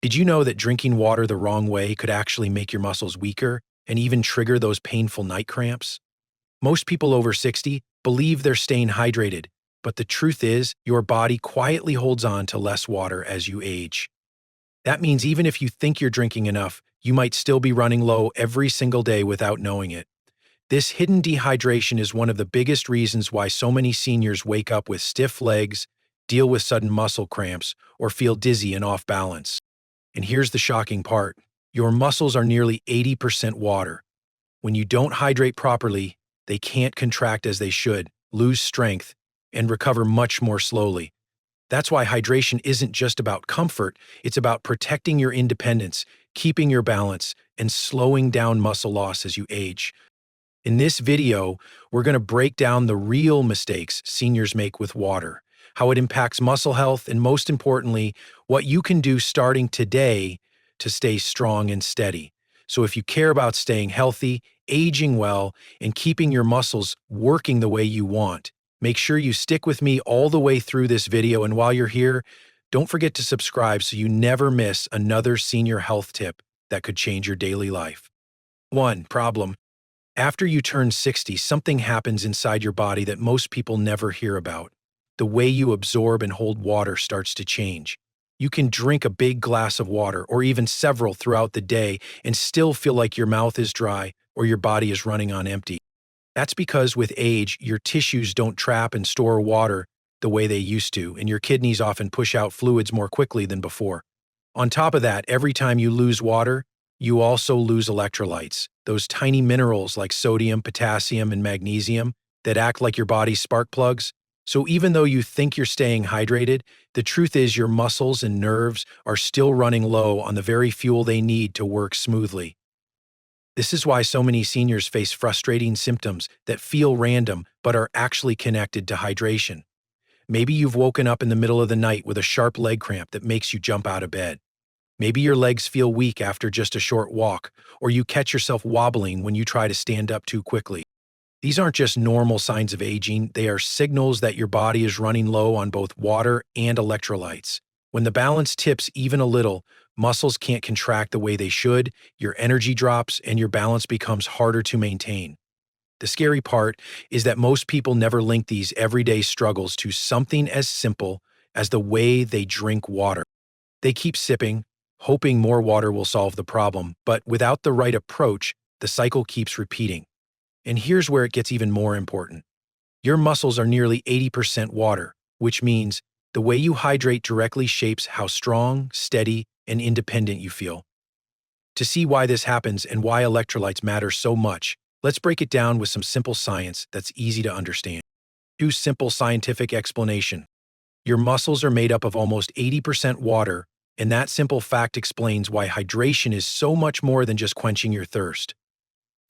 Did you know that drinking water the wrong way could actually make your muscles weaker and even trigger those painful night cramps? Most people over 60 believe they're staying hydrated, but the truth is your body quietly holds on to less water as you age. That means even if you think you're drinking enough, you might still be running low every single day without knowing it. This hidden dehydration is one of the biggest reasons why so many seniors wake up with stiff legs, deal with sudden muscle cramps, or feel dizzy and off balance. And here's the shocking part. Your muscles are nearly 80% water. When you don't hydrate properly, they can't contract as they should, lose strength, and recover much more slowly. That's why hydration isn't just about comfort, it's about protecting your independence, keeping your balance, and slowing down muscle loss as you age. In this video, we're going to break down the real mistakes seniors make with water, how it impacts muscle health, and most importantly, what you can do starting today to stay strong and steady. So if you care about staying healthy, aging well, and keeping your muscles working the way you want, make sure you stick with me all the way through this video, and while you're here, don't forget to subscribe so you never miss another senior health tip that could change your daily life. 1. Problem. After you turn 60, something happens inside your body that most people never hear about. The way you absorb and hold water starts to change. You can drink a big glass of water or even several throughout the day and still feel like your mouth is dry or your body is running on empty. That's because with age, your tissues don't trap and store water the way they used to, and your kidneys often push out fluids more quickly than before. On top of that, every time you lose water, you also lose electrolytes, those tiny minerals like sodium, potassium, and magnesium that act like your body's spark plugs. So even though you think you're staying hydrated, the truth is your muscles and nerves are still running low on the very fuel they need to work smoothly. This is why so many seniors face frustrating symptoms that feel random but are actually connected to hydration. Maybe you've woken up in the middle of the night with a sharp leg cramp that makes you jump out of bed. Maybe your legs feel weak after just a short walk, or you catch yourself wobbling when you try to stand up too quickly. These aren't just normal signs of aging, they are signals that your body is running low on both water and electrolytes. When the balance tips even a little, muscles can't contract the way they should, your energy drops, and your balance becomes harder to maintain. The scary part is that most people never link these everyday struggles to something as simple as the way they drink water. They keep sipping, hoping more water will solve the problem, but without the right approach, the cycle keeps repeating. And here's where it gets even more important. Your muscles are nearly 80% water, which means the way you hydrate directly shapes how strong, steady, and independent you feel. To see why this happens and why electrolytes matter so much, let's break it down with some simple science that's easy to understand. 2. Simple scientific explanation. Your muscles are made up of almost 80% water, and that simple fact explains why hydration is so much more than just quenching your thirst.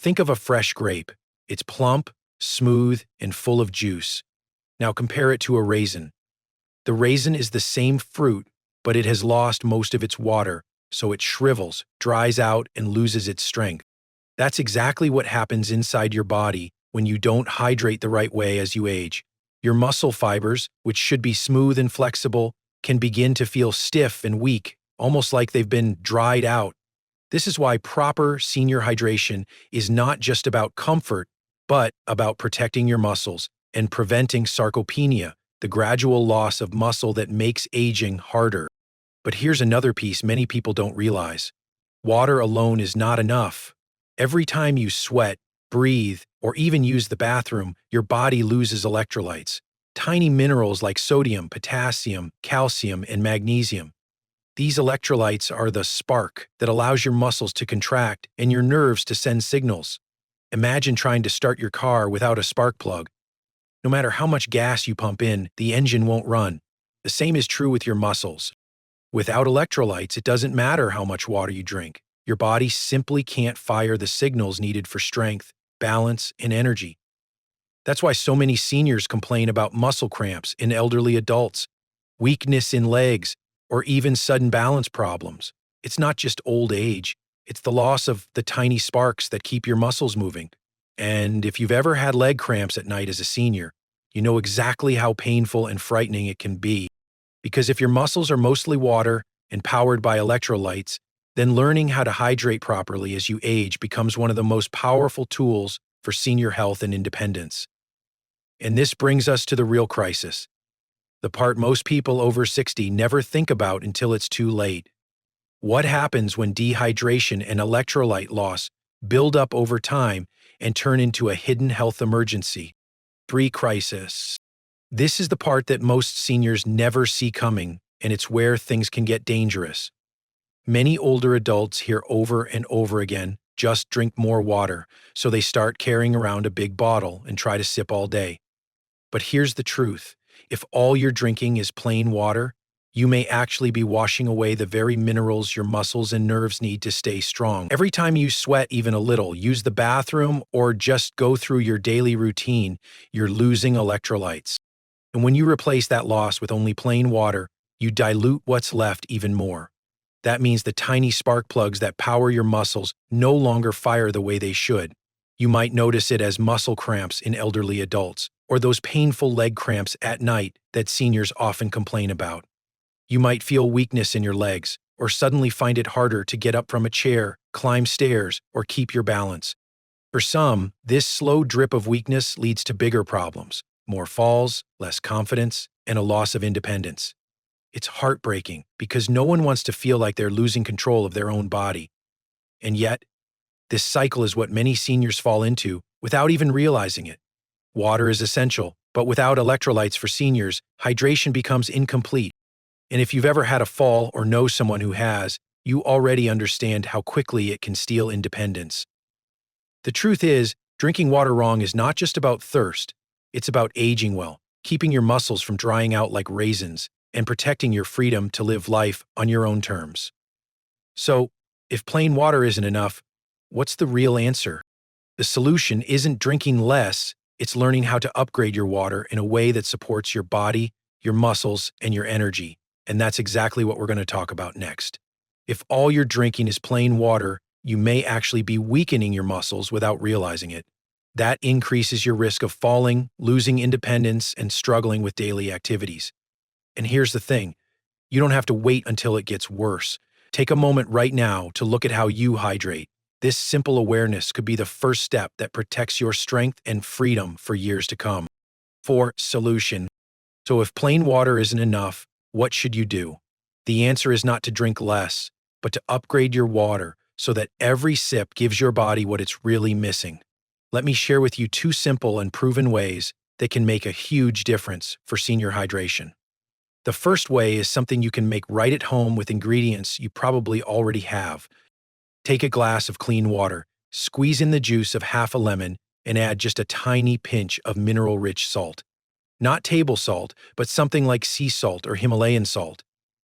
Think of a fresh grape. It's plump, smooth, and full of juice. Now compare it to a raisin. The raisin is the same fruit, but it has lost most of its water, so it shrivels, dries out, and loses its strength. That's exactly what happens inside your body when you don't hydrate the right way as you age. Your muscle fibers, which should be smooth and flexible, can begin to feel stiff and weak, almost like they've been dried out. This is why proper senior hydration is not just about comfort, but about protecting your muscles and preventing sarcopenia, the gradual loss of muscle that makes aging harder. But here's another piece many people don't realize. Water alone is not enough. Every time you sweat, breathe, or even use the bathroom, your body loses electrolytes, tiny minerals like sodium, potassium, calcium, and magnesium. These electrolytes are the spark that allows your muscles to contract and your nerves to send signals. Imagine trying to start your car without a spark plug. No matter how much gas you pump in, the engine won't run. The same is true with your muscles. Without electrolytes, it doesn't matter how much water you drink. Your body simply can't fire the signals needed for strength, balance, and energy. That's why so many seniors complain about muscle cramps in elderly adults, weakness in legs, or even sudden balance problems. It's not just old age, it's the loss of the tiny sparks that keep your muscles moving. And if you've ever had leg cramps at night as a senior, you know exactly how painful and frightening it can be. Because if your muscles are mostly water, and powered by electrolytes, then learning how to hydrate properly as you age becomes one of the most powerful tools for senior health and independence. And this brings us to the real crisis, the part most people over 60 never think about until it's too late. What happens when dehydration and electrolyte loss build up over time and turn into a hidden health emergency? Pre-crisis. This is the part that most seniors never see coming, and it's where things can get dangerous. Many older adults hear over and over again, just drink more water, so they start carrying around a big bottle and try to sip all day. But here's the truth. If all you're drinking is plain water, you may actually be washing away the very minerals your muscles and nerves need to stay strong. Every time you sweat even a little, use the bathroom, or just go through your daily routine, you're losing electrolytes. And when you replace that loss with only plain water, you dilute what's left even more. That means the tiny spark plugs that power your muscles no longer fire the way they should. You might notice it as muscle cramps in elderly adults, or those painful leg cramps at night that seniors often complain about. You might feel weakness in your legs, or suddenly find it harder to get up from a chair, climb stairs, or keep your balance. For some, this slow drip of weakness leads to bigger problems, more falls, less confidence, and a loss of independence. It's heartbreaking because no one wants to feel like they're losing control of their own body. And yet, this cycle is what many seniors fall into without even realizing it. Water is essential, but without electrolytes for seniors, hydration becomes incomplete. And if you've ever had a fall or know someone who has, you already understand how quickly it can steal independence. The truth is, drinking water wrong is not just about thirst, it's about aging well, keeping your muscles from drying out like raisins, and protecting your freedom to live life on your own terms. So, if plain water isn't enough, what's the real answer? The solution isn't drinking less, it's learning how to upgrade your water in a way that supports your body, your muscles, and your energy. And that's exactly what we're going to talk about next. If all you're drinking is plain water, you may actually be weakening your muscles without realizing it. That increases your risk of falling, losing independence, and struggling with daily activities. And here's the thing, you don't have to wait until it gets worse. Take a moment right now to look at how you hydrate. This simple awareness could be the first step that protects your strength and freedom for years to come. 4. Solution. So if plain water isn't enough, what should you do? The answer is not to drink less, but to upgrade your water so that every sip gives your body what it's really missing. Let me share with you 2 simple and proven ways that can make a huge difference for senior hydration. The first way is something you can make right at home with ingredients you probably already have. Take a glass of clean water, squeeze in the juice of half a lemon, and add just a tiny pinch of mineral-rich salt. Not table salt, but something like sea salt or Himalayan salt.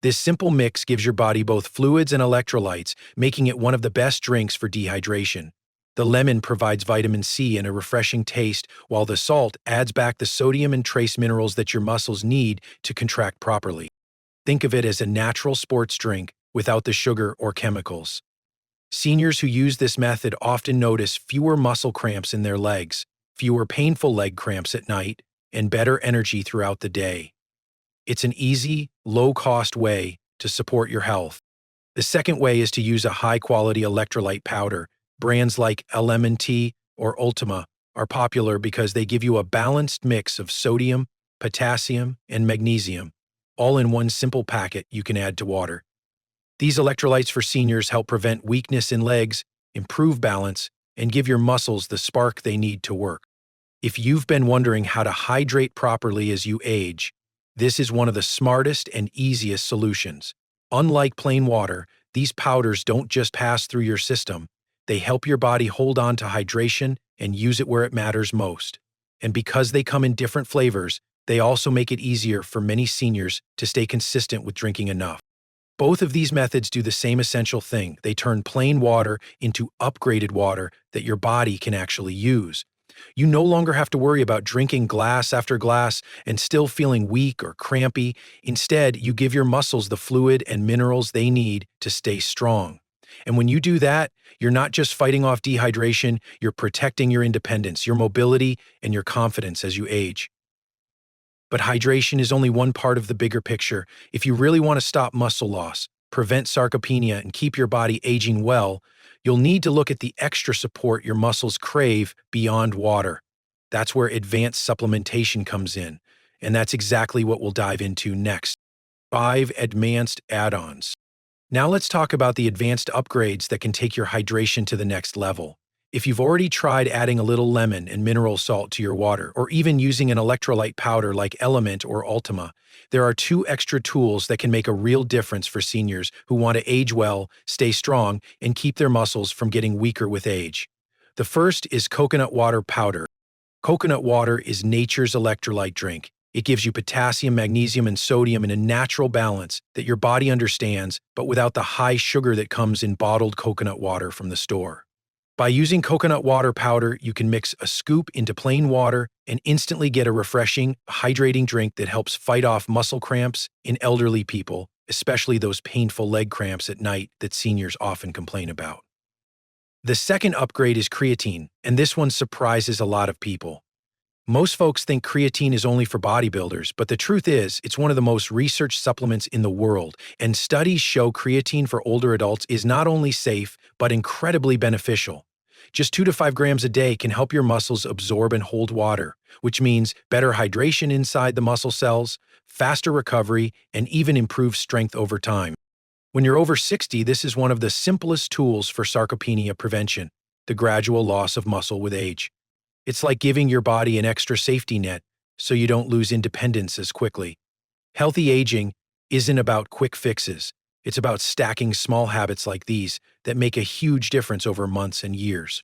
This simple mix gives your body both fluids and electrolytes, making it one of the best drinks for dehydration. The lemon provides vitamin C and a refreshing taste, while the salt adds back the sodium and trace minerals that your muscles need to contract properly. Think of it as a natural sports drink without the sugar or chemicals. Seniors who use this method often notice fewer muscle cramps in their legs, fewer painful leg cramps at night, and better energy throughout the day. It's an easy, low-cost way to support your health. The second way is to use a high-quality electrolyte powder. Brands like LMNT or Ultima are popular because they give you a balanced mix of sodium, potassium, and magnesium, all in one simple packet you can add to water. These electrolytes for seniors help prevent weakness in legs, improve balance, and give your muscles the spark they need to work. If you've been wondering how to hydrate properly as you age, this is one of the smartest and easiest solutions. Unlike plain water, these powders don't just pass through your system, they help your body hold on to hydration and use it where it matters most. And because they come in different flavors, they also make it easier for many seniors to stay consistent with drinking enough. Both of these methods do the same essential thing. They turn plain water into upgraded water that your body can actually use. You no longer have to worry about drinking glass after glass and still feeling weak or crampy. Instead, you give your muscles the fluid and minerals they need to stay strong. And when you do that, you're not just fighting off dehydration, you're protecting your independence, your mobility, and your confidence as you age. But hydration is only one part of the bigger picture. If you really want to stop muscle loss, prevent sarcopenia, and keep your body aging well, you'll need to look at the extra support your muscles crave beyond water. That's where advanced supplementation comes in, and that's exactly what we'll dive into next. 5 Advanced Add-ons. Now let's talk about the advanced upgrades that can take your hydration to the next level. If you've already tried adding a little lemon and mineral salt to your water, or even using an electrolyte powder like Element or Ultima, there are 2 extra tools that can make a real difference for seniors who want to age well, stay strong, and keep their muscles from getting weaker with age. The first is coconut water powder. Coconut water is nature's electrolyte drink. It gives you potassium, magnesium, and sodium in a natural balance that your body understands, but without the high sugar that comes in bottled coconut water from the store. By using coconut water powder, you can mix a scoop into plain water and instantly get a refreshing, hydrating drink that helps fight off muscle cramps in elderly people, especially those painful leg cramps at night that seniors often complain about. The second upgrade is creatine, and this one surprises a lot of people. Most folks think creatine is only for bodybuilders, but the truth is, it's one of the most researched supplements in the world, and studies show creatine for older adults is not only safe, but incredibly beneficial. Just 2 to 5 grams a day can help your muscles absorb and hold water, which means better hydration inside the muscle cells, faster recovery, and even improved strength over time. When you're over 60, this is one of the simplest tools for sarcopenia prevention, the gradual loss of muscle with age. It's like giving your body an extra safety net so you don't lose independence as quickly. Healthy aging isn't about quick fixes. It's about stacking small habits like these that make a huge difference over months and years.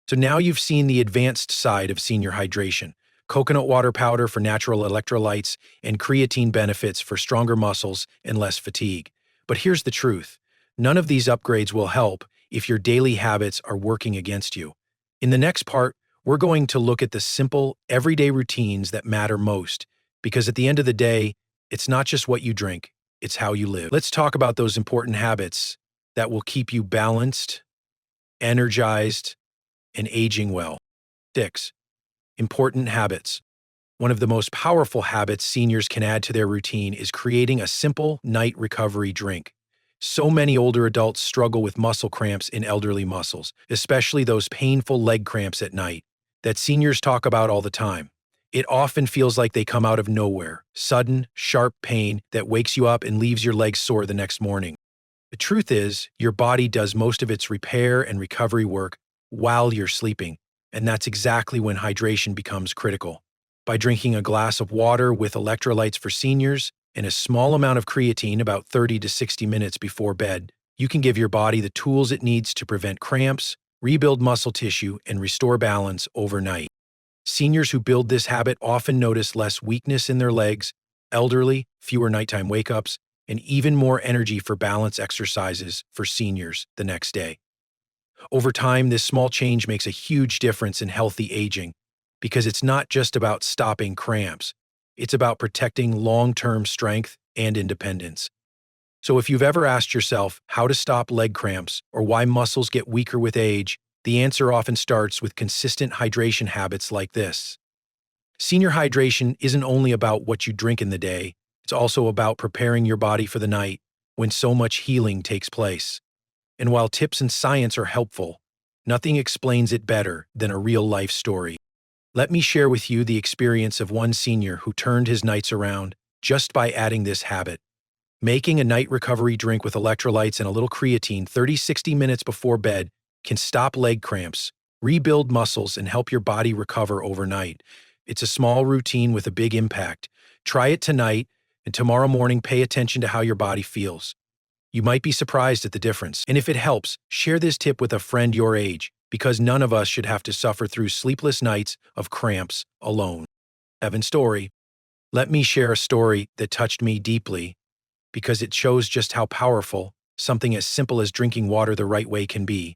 So now you've seen the advanced side of senior hydration: coconut water powder for natural electrolytes and creatine benefits for stronger muscles and less fatigue. But here's the truth: none of these upgrades will help if your daily habits are working against you. In the next part, we're going to look at the simple, everyday routines that matter most, because at the end of the day, it's not just what you drink, it's how you live. Let's talk about those important habits that will keep you balanced, energized, and aging well. 6. Important habits. One of the most powerful habits seniors can add to their routine is creating a simple night recovery drink. So many older adults struggle with muscle cramps in elderly muscles, especially those painful leg cramps at night that seniors talk about all the time. It often feels like they come out of nowhere, sudden, sharp pain that wakes you up and leaves your legs sore the next morning. The truth is, your body does most of its repair and recovery work while you're sleeping, and that's exactly when hydration becomes critical. By drinking a glass of water with electrolytes for seniors and a small amount of creatine about 30 to 60 minutes before bed, you can give your body the tools it needs to prevent cramps, rebuild muscle tissue, and restore balance overnight. Seniors who build this habit often notice less weakness in their legs, elderly, fewer nighttime wake-ups, and even more energy for balance exercises for seniors the next day. Over time, this small change makes a huge difference in healthy aging, because it's not just about stopping cramps. It's about protecting long-term strength and independence. So if you've ever asked yourself how to stop leg cramps or why muscles get weaker with age, the answer often starts with consistent hydration habits like this. Senior hydration isn't only about what you drink in the day, it's also about preparing your body for the night when so much healing takes place. And while tips and science are helpful, nothing explains it better than a real-life story. Let me share with you the experience of one senior who turned his nights around just by adding this habit. Making a night recovery drink with electrolytes and a little creatine 30-60 minutes before bed can stop leg cramps, rebuild muscles, and help your body recover overnight. It's a small routine with a big impact. Try it tonight, and tomorrow morning pay attention to how your body feels. You might be surprised at the difference. And if it helps, share this tip with a friend your age, because none of us should have to suffer through sleepless nights of cramps alone. Evan's story. Let me share a story that touched me deeply, because it shows just how powerful something as simple as drinking water the right way can be.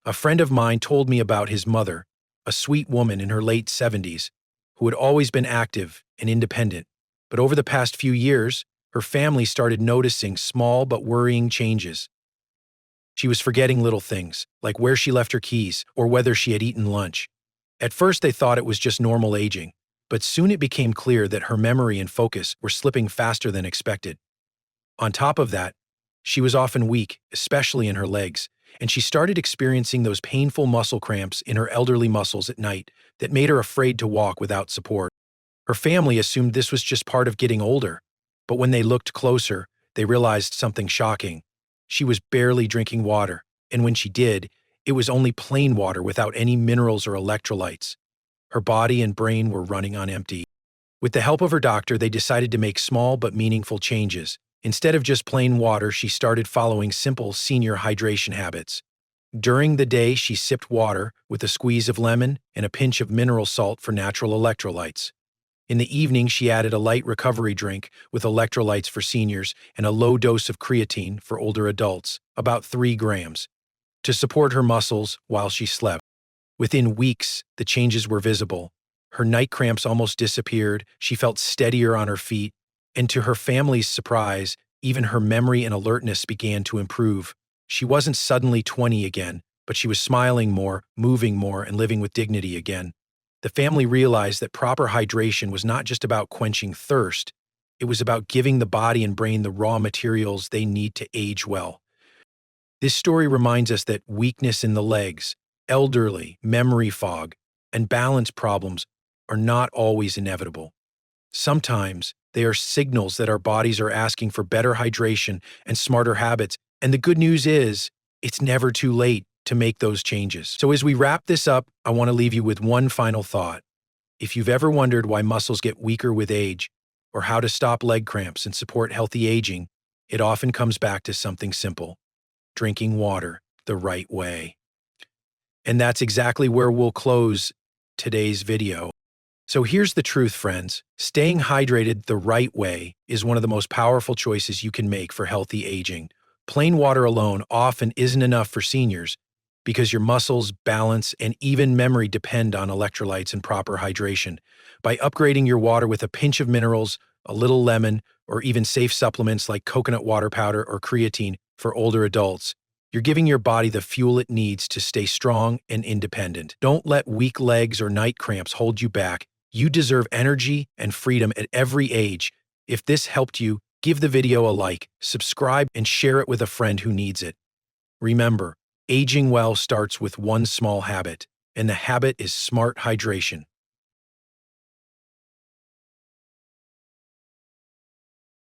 A friend of mine told me about his mother, a sweet woman in her late 70s, who had always been active and independent. But over the past few years, her family started noticing small but worrying changes. She was forgetting little things, like where she left her keys or whether she had eaten lunch. At first, they thought it was just normal aging, but soon it became clear that her memory and focus were slipping faster than expected. On top of that, She was often weak, especially in her legs, and she started experiencing those painful muscle cramps in her elderly muscles at night that made her afraid to walk without support. Her family assumed this was just part of getting older, but when they looked closer, they realized something shocking. She was barely drinking water, and when she did, it was only plain water without any minerals or electrolytes. Her body and brain were running on empty. With the help of her doctor, they decided to make small but meaningful changes. Instead of just plain water, she started following simple senior hydration habits. During the day, she sipped water with a squeeze of lemon and a pinch of mineral salt for natural electrolytes. In the evening, she added a light recovery drink with electrolytes for seniors and a low dose of creatine for older adults, about 3 grams, to support her muscles while she slept. Within weeks, the changes were visible. Her night cramps almost disappeared, she felt steadier on her feet, and to her family's surprise, even her memory and alertness began to improve. She wasn't suddenly 20 again, but she was smiling more, moving more, and living with dignity again. The family realized that proper hydration was not just about quenching thirst, it was about giving the body and brain the raw materials they need to age well. This story reminds us that weakness in the legs, elderly, memory fog, and balance problems are not always inevitable. Sometimes they are signals that our bodies are asking for better hydration and smarter habits, and the good news is, it's never too late to make those changes. So as we wrap this up, I want to leave you with one final thought. If you've ever wondered why muscles get weaker with age, or how to stop leg cramps and support healthy aging, it often comes back to something simple: drinking water the right way. And that's exactly where we'll close today's video. So here's the truth, friends. Staying hydrated the right way is one of the most powerful choices you can make for healthy aging. Plain water alone often isn't enough for seniors because your muscles, balance, and even memory depend on electrolytes and proper hydration. By upgrading your water with a pinch of minerals, a little lemon, or even safe supplements like coconut water powder or creatine for older adults, you're giving your body the fuel it needs to stay strong and independent. Don't let weak legs or night cramps hold you back. You deserve energy and freedom at every age. If this helped you, give the video a like, subscribe, and share it with a friend who needs it. Remember, aging well starts with one small habit, and the habit is smart hydration.